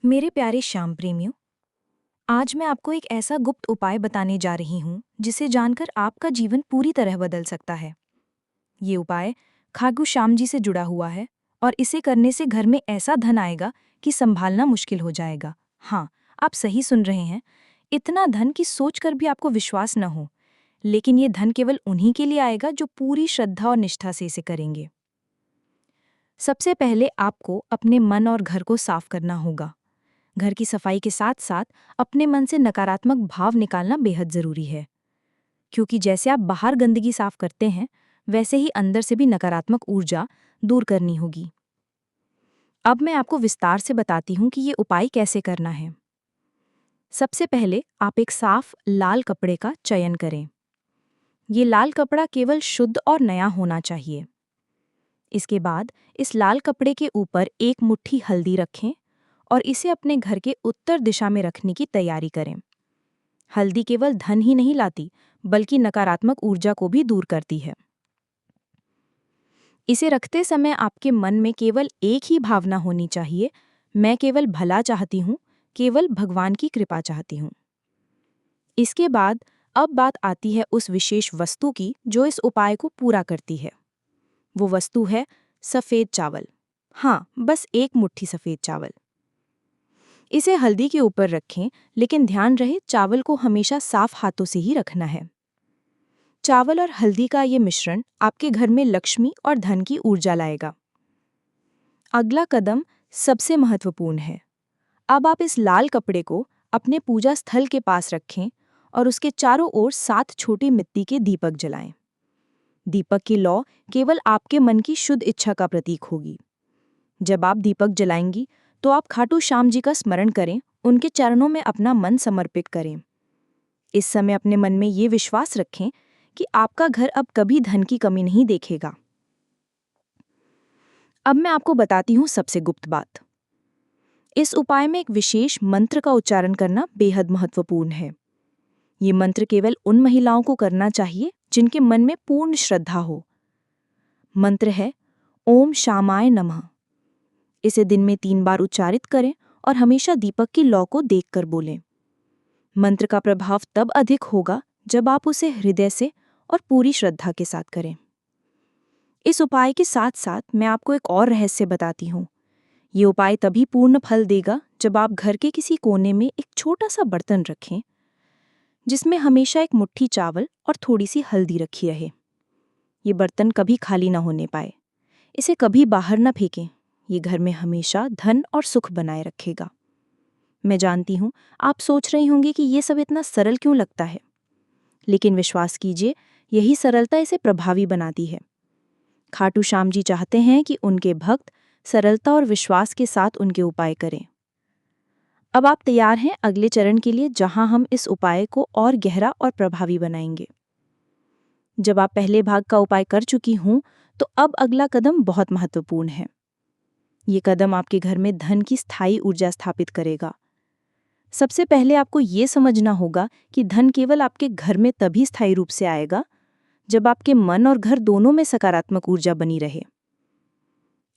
मेरे प्यारे श्याम प्रेमियों, आज मैं आपको एक ऐसा गुप्त उपाय बताने जा रही हूँ जिसे जानकर आपका जीवन पूरी तरह बदल सकता है। ये उपाय खाटू श्याम जी से जुड़ा हुआ है और इसे करने से घर में ऐसा धन आएगा कि संभालना मुश्किल हो जाएगा। हाँ, आप सही सुन रहे हैं। इतना धन कि सोचकर भी आपको विश्वास न हो। लेकिन ये धन केवल उन्हीं के लिए आएगा जो पूरी श्रद्धा और निष्ठा से इसे करेंगे। सबसे पहले आपको अपने मन और घर को साफ करना होगा। घर की सफाई के साथ साथ अपने मन से नकारात्मक भाव निकालना बेहद जरूरी है, क्योंकि जैसे आप बाहर गंदगी साफ करते हैं, वैसे ही अंदर से भी नकारात्मक ऊर्जा दूर करनी होगी। अब मैं आपको विस्तार से बताती हूँ कि ये उपाय कैसे करना है। सबसे पहले आप एक साफ लाल कपड़े का चयन करें। ये लाल कपड़ा केवल शुद्ध और नया होना चाहिए। इसके बाद इस लाल कपड़े के ऊपर एक मुट्ठी हल्दी रखें और इसे अपने घर के उत्तर दिशा में रखने की तैयारी करें। हल्दी केवल धन ही नहीं लाती, बल्कि नकारात्मक ऊर्जा को भी दूर करती है। इसे रखते समय आपके मन में केवल एक ही भावना होनी चाहिए, मैं केवल भला चाहती हूँ, केवल भगवान की कृपा चाहती हूँ। इसके बाद अब बात आती है उस विशेष वस्तु की जो इस उपाय को पूरा करती है। वो वस्तु है सफ़ेद चावल। हाँ, बस एक मुट्ठी सफ़ेद चावल। इसे हल्दी के ऊपर रखें, लेकिन ध्यान रहे चावल को हमेशा साफ हाथों से ही रखना है। चावल और हल्दी का ये मिश्रण आपके घर में लक्ष्मी और धन की ऊर्जा लाएगा। अगला कदम सबसे महत्वपूर्ण है। अब आप इस लाल कपड़े को अपने पूजा स्थल के पास रखें और उसके चारों ओर 7 छोटे मिट्टी के दीपक जलाएं। दीपक की लौ केवल आपके मन की शुद्ध इच्छा का प्रतीक होगी। जब आप दीपक जलाएंगी तो आप खाटू श्याम जी का स्मरण करें, उनके चरणों में अपना मन समर्पित करें। इस समय अपने मन में ये विश्वास रखें कि आपका घर अब कभी धन की कमी नहीं देखेगा। अब मैं आपको बताती हूँ सबसे गुप्त बात। इस उपाय में एक विशेष मंत्र का उच्चारण करना बेहद महत्वपूर्ण है। ये मंत्र केवल उन महिलाओं को करना चाहिए जिनके मन में पूर्ण श्रद्धा हो। मंत्र है ओम श्यामाय नमः। इसे दिन में 3 बार उच्चारित करें और हमेशा दीपक की लौ को देखकर बोलें। मंत्र का प्रभाव तब अधिक होगा जब आप उसे हृदय से और पूरी श्रद्धा के साथ करें। इस उपाय के साथ साथ मैं आपको एक और रहस्य बताती हूँ। ये उपाय तभी पूर्ण फल देगा जब आप घर के किसी कोने में एक छोटा सा बर्तन रखें, जिसमें हमेशा एक मुट्ठी चावल और थोड़ी सी हल्दी रखी रहे। ये बर्तन कभी खाली न होने पाए। इसे कभी बाहर न फेंकें। ये घर में हमेशा धन और सुख बनाए रखेगा। मैं जानती हूँ आप सोच रही होंगी कि ये सब इतना सरल क्यों लगता है, लेकिन विश्वास कीजिए, यही सरलता इसे प्रभावी बनाती है। खाटू श्याम जी चाहते हैं कि उनके भक्त सरलता और विश्वास के साथ उनके उपाय करें। अब आप तैयार हैं अगले चरण के लिए, जहां हम इस उपाय को और गहरा और प्रभावी बनाएंगे। जब आप पहले भाग का उपाय कर चुकी हों, तो अब अगला कदम बहुत महत्वपूर्ण है। ये कदम आपके घर में धन की स्थायी ऊर्जा स्थापित करेगा। सबसे पहले आपको ये समझना होगा कि धन केवल आपके घर में तभी स्थायी रूप से आएगा जब आपके मन और घर दोनों में सकारात्मक ऊर्जा बनी रहे।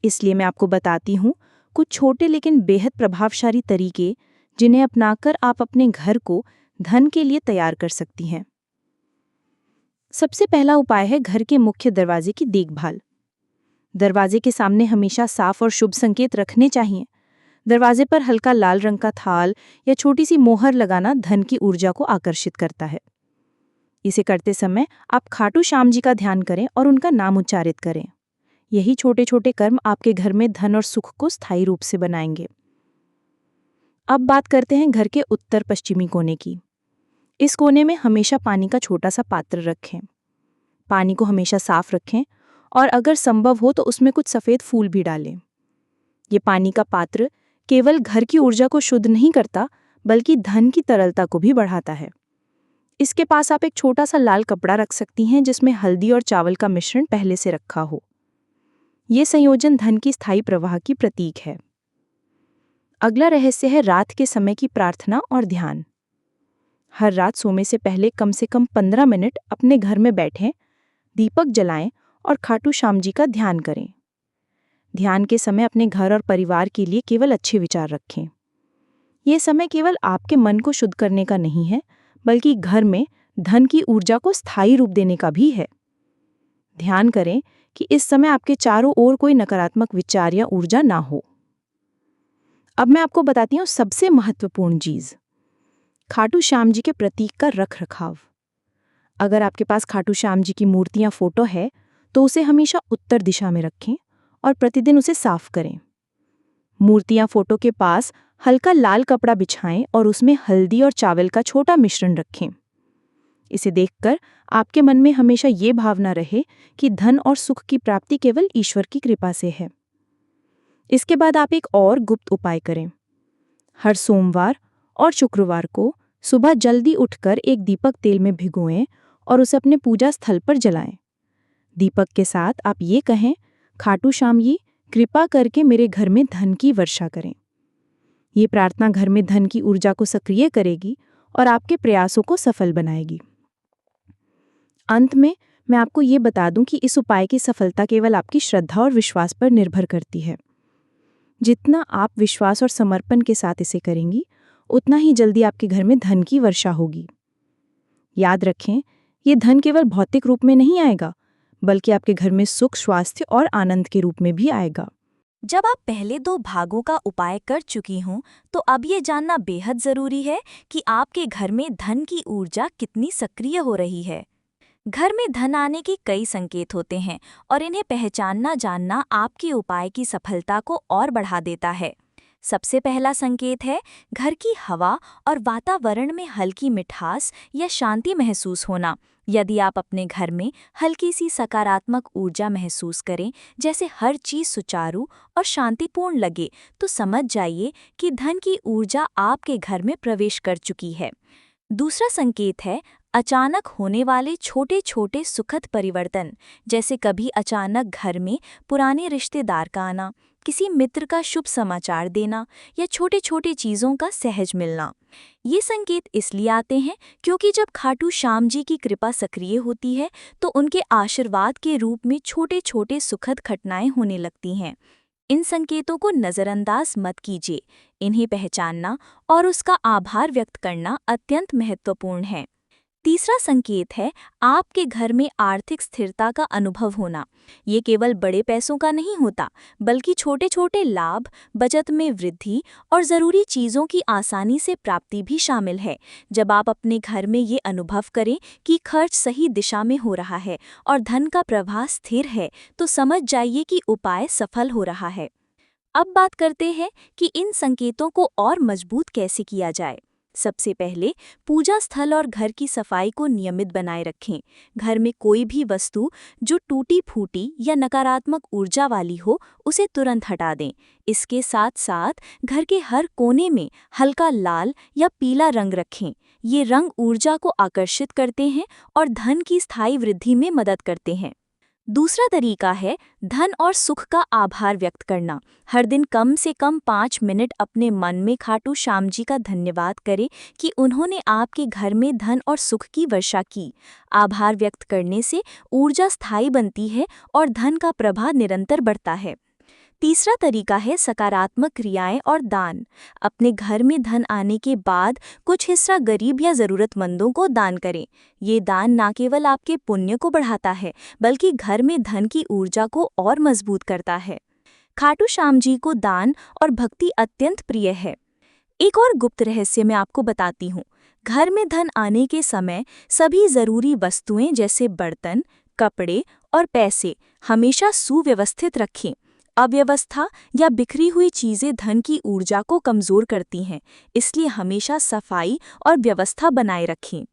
इसलिए मैं आपको बताती हूँ कुछ छोटे लेकिन बेहद प्रभावशाली तरीके, जिन्हें अपनाकर आप अपने घर को धन के लिए तैयार कर सकती हैं। सबसे पहला उपाय है घर के मुख्य दरवाजे की देखभाल। दरवाजे के सामने हमेशा साफ और शुभ संकेत रखने चाहिए। दरवाजे पर हल्का लाल रंग का थाल या छोटी सी मोहर लगाना धन की ऊर्जा को आकर्षित करता है। इसे करते समय आप खाटू श्याम जी का ध्यान करें और उनका नाम उच्चारित करें। यही छोटे छोटे कर्म आपके घर में धन और सुख को स्थायी रूप से बनाएंगे। अब बात करते हैं घर के उत्तर पश्चिमी कोने की। इस कोने में हमेशा पानी का छोटा सा पात्र रखें। पानी को हमेशा साफ रखें और अगर संभव हो तो उसमें कुछ सफ़ेद फूल भी डालें। ये पानी का पात्र केवल घर की ऊर्जा को शुद्ध नहीं करता, बल्कि धन की तरलता को भी बढ़ाता है। इसके पास आप एक छोटा सा लाल कपड़ा रख सकती हैं जिसमें हल्दी और चावल का मिश्रण पहले से रखा हो। ये संयोजन धन की स्थायी प्रवाह की प्रतीक है। अगला रहस्य है रात के समय की प्रार्थना और ध्यान। हर रात सोने से पहले कम से कम 15 मिनट अपने घर में बैठें, दीपक जलाएं और खाटू श्याम जी का ध्यान करें। ध्यान के समय अपने घर और परिवार के लिए केवल अच्छे विचार रखें। ये समय केवल आपके मन को शुद्ध करने का नहीं है, बल्कि घर में धन की ऊर्जा को स्थायी रूप देने का भी है। ध्यान करें कि इस समय आपके चारों ओर कोई नकारात्मक विचार या ऊर्जा ना हो। अब मैं आपको बताती हूँ सबसे महत्वपूर्ण चीज, खाटू श्याम जी के प्रतीक का रख रखाव। अगर आपके पास खाटू श्याम जी की मूर्ति या फोटो है तो उसे हमेशा उत्तर दिशा में रखें और प्रतिदिन उसे साफ करें। मूर्ति या फोटो के पास हल्का लाल कपड़ा बिछाएं और उसमें हल्दी और चावल का छोटा मिश्रण रखें। इसे देखकर आपके मन में हमेशा ये भावना रहे कि धन और सुख की प्राप्ति केवल ईश्वर की कृपा से है। इसके बाद आप एक और गुप्त उपाय करें। हर सोमवार और शुक्रवार को सुबह जल्दी उठकर एक दीपक तेल में भिगोएं और उसे अपने पूजा स्थल पर जलाएं। दीपक के साथ आप ये कहें, खाटू श्याम जी कृपा करके मेरे घर में धन की वर्षा करें। ये प्रार्थना घर में धन की ऊर्जा को सक्रिय करेगी और आपके प्रयासों को सफल बनाएगी। अंत में मैं आपको ये बता दूं कि इस उपाय की सफलता केवल आपकी श्रद्धा और विश्वास पर निर्भर करती है। जितना आप विश्वास और समर्पण के साथ इसे करेंगी, उतना ही जल्दी आपके घर में धन की वर्षा होगी। याद रखें, ये धन केवल भौतिक रूप में नहीं आएगा, बल्कि आपके घर में सुख, स्वास्थ्य और आनंद के रूप में भी आएगा। जब आप पहले 2 भागों का उपाय कर चुकी हों, तो अब ये जानना बेहद जरूरी है कि आपके घर में धन की ऊर्जा कितनी सक्रिय हो रही है। घर में धन आने के कई संकेत होते हैं और इन्हें पहचानना जानना आपके उपाय की सफलता को और बढ़ा देता है। सबसे पहला संकेत है घर की हवा और वातावरण में हल्की मिठास या शांति महसूस होना। यदि आप अपने घर में हल्की सी सकारात्मक ऊर्जा महसूस करें, जैसे हर चीज़ सुचारू और शांतिपूर्ण लगे, तो समझ जाइए कि धन की ऊर्जा आपके घर में प्रवेश कर चुकी है। दूसरा संकेत है अचानक होने वाले छोटे छोटे सुखद परिवर्तन, जैसे कभी अचानक घर में पुराने रिश्तेदार का आना, किसी मित्र का शुभ समाचार देना या छोटे छोटे चीज़ों का सहज मिलना। ये संकेत इसलिए आते हैं क्योंकि जब खाटू श्याम जी की कृपा सक्रिय होती है तो उनके आशीर्वाद के रूप में छोटे छोटे सुखद घटनाएं होने लगती हैं। इन संकेतों को नज़रअंदाज मत कीजिए। इन्हें पहचानना और उसका आभार व्यक्त करना अत्यंत महत्वपूर्ण है। तीसरा संकेत है आपके घर में आर्थिक स्थिरता का अनुभव होना। ये केवल बड़े पैसों का नहीं होता, बल्कि छोटे छोटे लाभ, बचत में वृद्धि और ज़रूरी चीज़ों की आसानी से प्राप्ति भी शामिल है। जब आप अपने घर में ये अनुभव करें कि खर्च सही दिशा में हो रहा है और धन का प्रवाह स्थिर है, तो समझ जाइए कि उपाय सफल हो रहा है। अब बात करते हैं कि इन संकेतों को और मजबूत कैसे किया जाए। सबसे पहले पूजा स्थल और घर की सफाई को नियमित बनाए रखें। घर में कोई भी वस्तु जो टूटी फूटी या नकारात्मक ऊर्जा वाली हो, उसे तुरंत हटा दें। इसके साथ साथ घर के हर कोने में हल्का लाल या पीला रंग रखें। ये रंग ऊर्जा को आकर्षित करते हैं और धन की स्थायी वृद्धि में मदद करते हैं। दूसरा तरीका है धन और सुख का आभार व्यक्त करना। हर दिन कम से कम 5 मिनट अपने मन में खाटू श्याम जी का धन्यवाद करें कि उन्होंने आपके घर में धन और सुख की वर्षा की। आभार व्यक्त करने से ऊर्जा स्थायी बनती है और धन का प्रवाह निरंतर बढ़ता है। तीसरा तरीका है सकारात्मक क्रियाएं और दान। अपने घर में धन आने के बाद कुछ हिस्सा गरीब या ज़रूरतमंदों को दान करें। ये दान न केवल आपके पुण्य को बढ़ाता है, बल्कि घर में धन की ऊर्जा को और मजबूत करता है। खाटू श्याम जी को दान और भक्ति अत्यंत प्रिय है। एक और गुप्त रहस्य मैं आपको बताती हूँ। घर में धन आने के समय सभी ज़रूरी वस्तुएं जैसे बर्तन, कपड़े और पैसे हमेशा सुव्यवस्थित रखें। अव्यवस्था या बिखरी हुई चीज़ें धन की ऊर्जा को कमज़ोर करती हैं, इसलिए हमेशा सफाई और व्यवस्था बनाए रखें।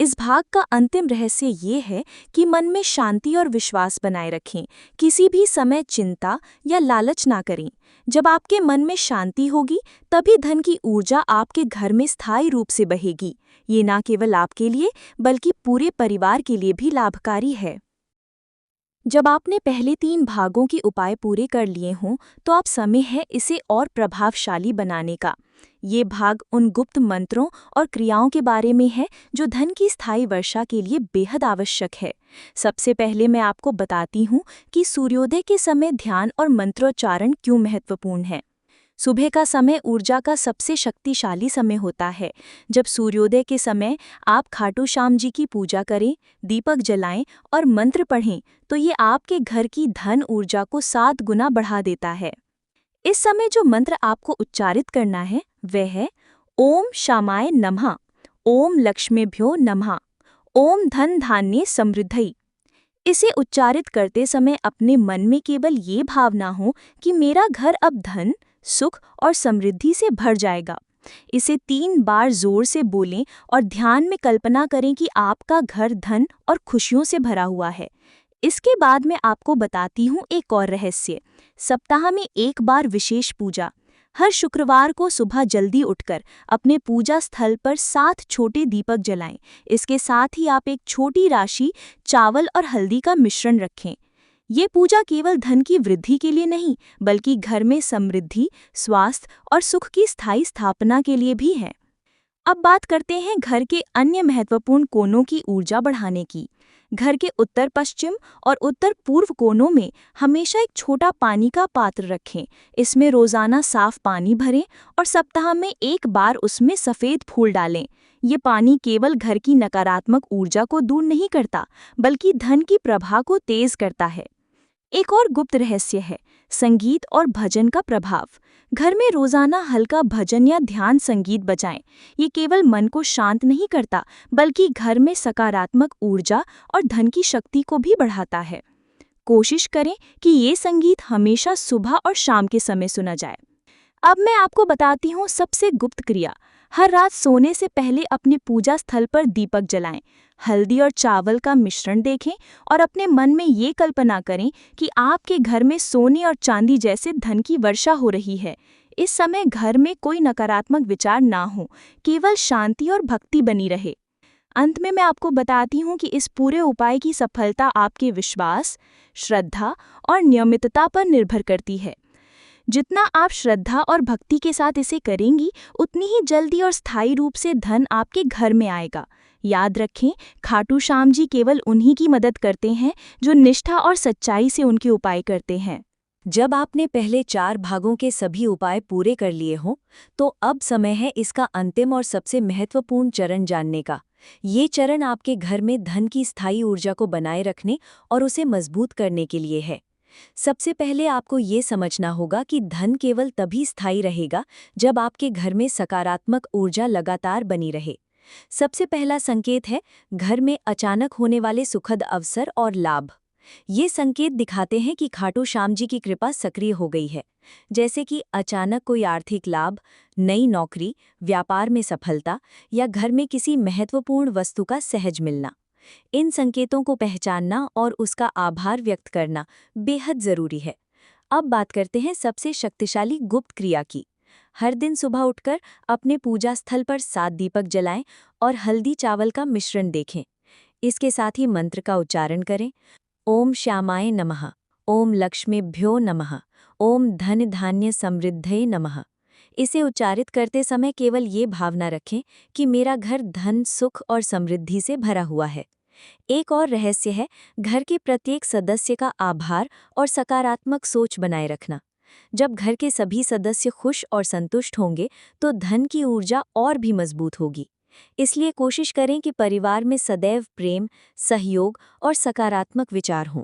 इस भाग का अंतिम रहस्य ये है कि मन में शांति और विश्वास बनाए रखें। किसी भी समय चिंता या लालच ना करें। जब आपके मन में शांति होगी, तभी धन की ऊर्जा आपके घर में स्थायी रूप से बहेगी। ये ना केवल आपके लिए, बल्कि पूरे परिवार के लिए भी लाभकारी है। जब आपने पहले 3 भागों के उपाय पूरे कर लिए हों, तो अब समय है इसे और प्रभावशाली बनाने का। ये भाग उन गुप्त मंत्रों और क्रियाओं के बारे में है जो धन की स्थायी वर्षा के लिए बेहद आवश्यक है। सबसे पहले मैं आपको बताती हूँ कि सूर्योदय के समय ध्यान और मंत्रोच्चारण क्यों महत्वपूर्ण है। सुबह का समय ऊर्जा का सबसे शक्तिशाली समय होता है। जब सूर्योदय के समय आप खाटू श्याम जी की पूजा करें, दीपक जलाएं और मंत्र पढ़ें तो ये आपके घर की धन ऊर्जा को 7 गुना बढ़ा देता है। इस समय जो मंत्र आपको उच्चारित करना है वह है ओम शामाय नमः, ओम लक्ष्मीभ्यो नमः, ओम धन धान्य समृद्धि। इसे उच्चारित करते समय अपने मन में केवल ये भावना हो कि मेरा घर अब धन, सुख और समृद्धि से भर जाएगा। इसे 3 बार जोर से बोलें और ध्यान में कल्पना करें कि आपका घर धन और खुशियों से भरा हुआ है। इसके बाद मैं आपको बताती हूँ एक और रहस्य। सप्ताह में एक बार विशेष पूजा। हर शुक्रवार को सुबह जल्दी उठकर अपने पूजा स्थल पर 7 छोटे दीपक जलाएं। इसके साथ ही आप एक छोटी राशि चावल और हल्दी का मिश्रण रखें। ये पूजा केवल धन की वृद्धि के लिए नहीं, बल्कि घर में समृद्धि, स्वास्थ्य और सुख की स्थायी स्थापना के लिए भी है। अब बात करते हैं घर के अन्य महत्वपूर्ण कोनों की ऊर्जा बढ़ाने की। घर के उत्तर पश्चिम और उत्तर पूर्व कोनों में हमेशा एक छोटा पानी का पात्र रखें। इसमें रोजाना साफ पानी भरें और सप्ताह में एक बार उसमें सफ़ेद फूल डालें। ये पानी केवल घर की नकारात्मक ऊर्जा को दूर नहीं करता, बल्कि धन की प्रवाह को तेज करता है। एक और गुप्त रहस्य है संगीत और भजन का प्रभाव। घर में रोजाना हल्का भजन या ध्यान संगीत बजाएं। ये केवल मन को शांत नहीं करता, बल्कि घर में सकारात्मक ऊर्जा और धन की शक्ति को भी बढ़ाता है। कोशिश करें कि ये संगीत हमेशा सुबह और शाम के समय सुना जाए। अब मैं आपको बताती हूँ सबसे गुप्त क्रिया। हर रात सोने से पहले अपने पूजा स्थल पर दीपक जलाएं। हल्दी और चावल का मिश्रण देखें और अपने मन में ये कल्पना करें कि आपके घर में सोने और चांदी जैसे धन की वर्षा हो रही है। इस समय घर में कोई नकारात्मक विचार ना हो, केवल शांति और भक्ति बनी रहे। अंत में मैं आपको बताती हूँ कि इस पूरे उपाय की सफलता आपके विश्वास, श्रद्धा और नियमितता पर निर्भर करती है। जितना आप श्रद्धा और भक्ति के साथ इसे करेंगी, उतनी ही जल्दी और स्थायी रूप से धन आपके घर में आएगा। याद रखें, खाटू श्याम जी केवल उन्हीं की मदद करते हैं जो निष्ठा और सच्चाई से उनके उपाय करते हैं। जब आपने पहले 4 भागों के सभी उपाय पूरे कर लिए हों, तो अब समय है इसका अंतिम और सबसे महत्वपूर्ण चरण जानने का। ये चरण आपके घर में धन की स्थायी ऊर्जा को बनाए रखने और उसे मजबूत करने के लिए है। सबसे पहले आपको ये समझना होगा कि धन केवल तभी स्थायी रहेगा जब आपके घर में सकारात्मक ऊर्जा लगातार बनी रहे। सबसे पहला संकेत है घर में अचानक होने वाले सुखद अवसर और लाभ। ये संकेत दिखाते हैं कि खाटू श्याम जी की कृपा सक्रिय हो गई है, जैसे कि अचानक कोई आर्थिक लाभ, नई नौकरी, व्यापार में सफलता या घर में किसी महत्वपूर्ण वस्तु का सहज मिलना। इन संकेतों को पहचानना और उसका आभार व्यक्त करना बेहद जरूरी है। अब बात करते हैं सबसे शक्तिशाली गुप्त क्रिया की। हर दिन सुबह उठकर अपने पूजा स्थल पर 7 दीपक जलाएं और हल्दी चावल का मिश्रण देखें। इसके साथ ही मंत्र का उच्चारण करें। ओम श्यामाय नमः, ओम लक्ष्मीभ्यो नमः, ओम धन धान्य समृद्धये नमः। इसे उच्चारित करते समय केवल ये भावना रखें कि मेरा घर धन, सुख और समृद्धि से भरा हुआ है। एक और रहस्य है घर के प्रत्येक सदस्य का आभार और सकारात्मक सोच बनाए रखना। जब घर के सभी सदस्य खुश और संतुष्ट होंगे तो धन की ऊर्जा और भी मजबूत होगी। इसलिए कोशिश करें कि परिवार में सदैव प्रेम, सहयोग और सकारात्मक विचार हों।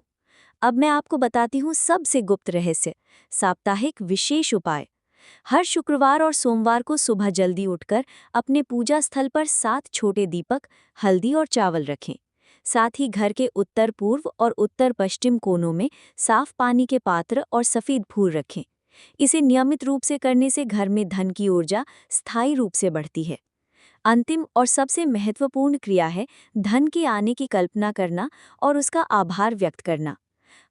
अब मैं आपको बताती हूँ सबसे गुप्त रहस्य, साप्ताहिक विशेष उपाय। हर शुक्रवार और सोमवार को सुबह जल्दी उठकर अपने पूजा स्थल पर 7 छोटे दीपक, हल्दी और चावल रखें। साथ ही घर के उत्तर पूर्व और उत्तर पश्चिम कोनों में साफ पानी के पात्र और सफ़ेद फूल रखें। इसे नियमित रूप से करने से घर में धन की ऊर्जा स्थायी रूप से बढ़ती है। अंतिम और सबसे महत्वपूर्ण क्रिया है धन के आने की कल्पना करना और उसका आभार व्यक्त करना।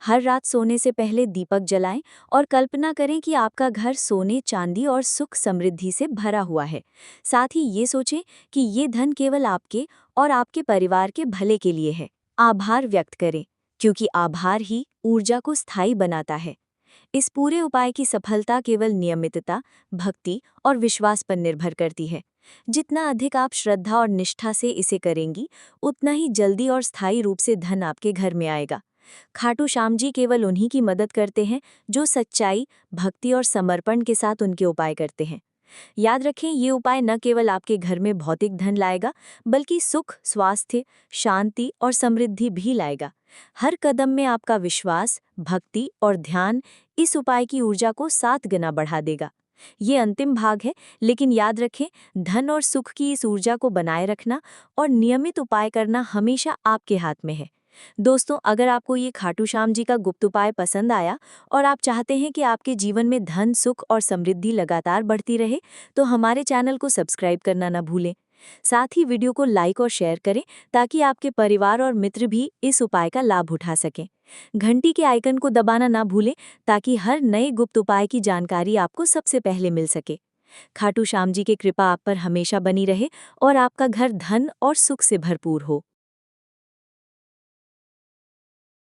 हर रात सोने से पहले दीपक जलाएं और कल्पना करें कि आपका घर सोने, चांदी और सुख समृद्धि से भरा हुआ है। साथ ही ये सोचें कि ये धन केवल आपके और आपके परिवार के भले के लिए है। आभार व्यक्त करें, क्योंकि आभार ही ऊर्जा को स्थायी बनाता है। इस पूरे उपाय की सफलता केवल नियमितता, भक्ति और विश्वास पर निर्भर करती है। जितना अधिक आप श्रद्धा और निष्ठा से इसे करेंगी, उतना ही जल्दी और स्थायी रूप से धन आपके घर में आएगा। खाटू श्याम जी केवल उन्हीं की मदद करते हैं जो सच्चाई, भक्ति और समर्पण के साथ उनके उपाय करते हैं। याद रखें, ये उपाय न केवल आपके घर में भौतिक धन लाएगा, बल्कि सुख, स्वास्थ्य, शांति और समृद्धि भी लाएगा। हर कदम में आपका विश्वास, भक्ति और ध्यान इस उपाय की ऊर्जा को 7 गुना बढ़ा देगा। ये अंतिम भाग है, लेकिन याद रखें, धन और सुख की इस ऊर्जा को बनाए रखना और नियमित उपाय करना हमेशा आपके हाथ में है। दोस्तों, अगर आपको ये खाटू श्याम जी का गुप्त उपाय पसंद आया और आप चाहते हैं कि आपके जीवन में धन, सुख और समृद्धि लगातार बढ़ती रहे, तो हमारे चैनल को सब्सक्राइब करना न भूलें। साथ ही वीडियो को लाइक और शेयर करें ताकि आपके परिवार और मित्र भी इस उपाय का लाभ उठा सकें। घंटी के आइकन को दबाना ना भूलें ताकि हर नए गुप्त उपाय की जानकारी आपको सबसे पहले मिल सके। खाटू श्याम जी की कृपा आप पर हमेशा बनी रहे और आपका घर धन और सुख से भरपूर हो।